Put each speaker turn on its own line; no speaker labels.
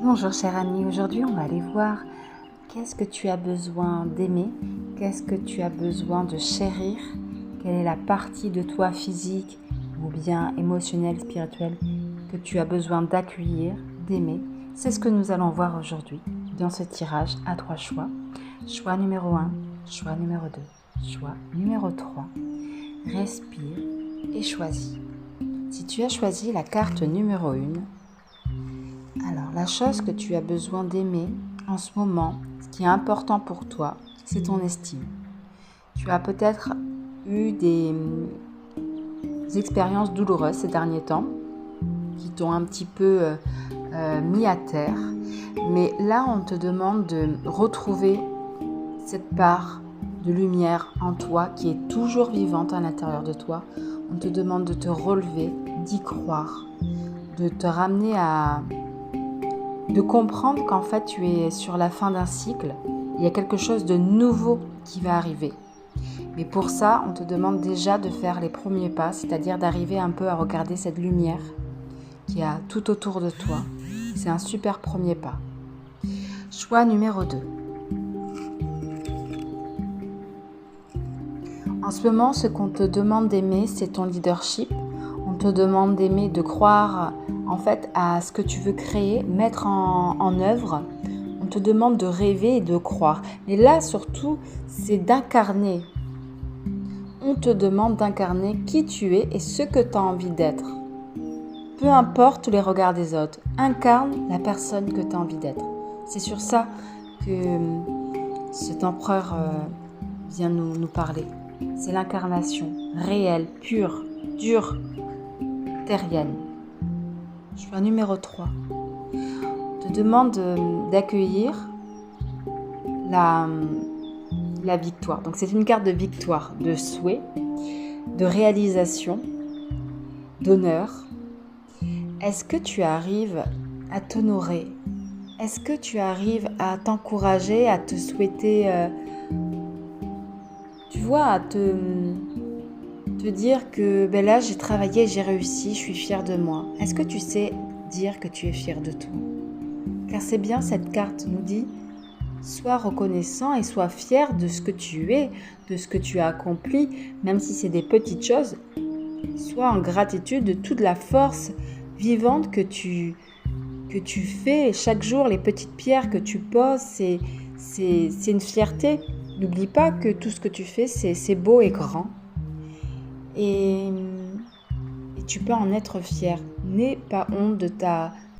Bonjour cher ami, aujourd'hui on va aller voir qu'est-ce que tu as besoin d'aimer, qu'est-ce que tu as besoin de chérir, quelle est la partie de toi physique ou bien émotionnelle, spirituelle que tu as besoin d'accueillir, d'aimer. C'est ce que nous allons voir aujourd'hui dans ce tirage à 3 choix. Choix numéro 1, choix numéro 2, choix numéro 3. Respire et choisis. Si tu as choisi la carte numéro 1, alors, la chose que tu as besoin d'aimer en ce moment, ce qui est important pour toi, c'est ton estime. Tu as peut-être eu des expériences douloureuses ces derniers temps qui t'ont un petit peu mis à terre. Mais là, on te demande de retrouver cette part de lumière en toi qui est toujours vivante à l'intérieur de toi. On te demande de te relever, d'y croire, de te ramener de comprendre qu'en fait tu es sur la fin d'un cycle, il y a quelque chose de nouveau qui va arriver. Mais pour ça, on te demande déjà de faire les premiers pas, c'est-à-dire d'arriver un peu à regarder cette lumière qui est tout autour de toi. C'est un super premier pas. Choix numéro 2. En ce moment, ce qu'on te demande d'aimer, c'est ton leadership. On te demande d'aimer, de croire en fait à ce que tu veux créer, mettre en œuvre. On te demande de rêver et de croire. Mais là, surtout, c'est d'incarner. On te demande d'incarner qui tu es et ce que tu as envie d'être. Peu importe les regards des autres, incarne la personne que tu as envie d'être. C'est sur ça que cet empereur vient nous parler. C'est l'incarnation réelle, pure, dure, terrienne. Choix numéro 3. On te demande d'accueillir la victoire. Donc c'est une carte de victoire, de souhait, de réalisation, d'honneur. Est-ce que tu arrives à t'honorer? Est-ce que tu arrives à t'encourager, à te souhaiter, à te dire que là j'ai travaillé, j'ai réussi, je suis fière de moi. Est-ce que tu sais dire que tu es fière de toi? Car c'est bien, cette carte nous dit, sois reconnaissant et sois fier de ce que tu es, de ce que tu as accompli, même si c'est des petites choses. Sois en gratitude de toute la force vivante que tu fais chaque jour, les petites pierres que tu poses, c'est une fierté. N'oublie pas que tout ce que tu fais, c'est beau et grand. Et tu peux en être fier. N'aie pas honte de ta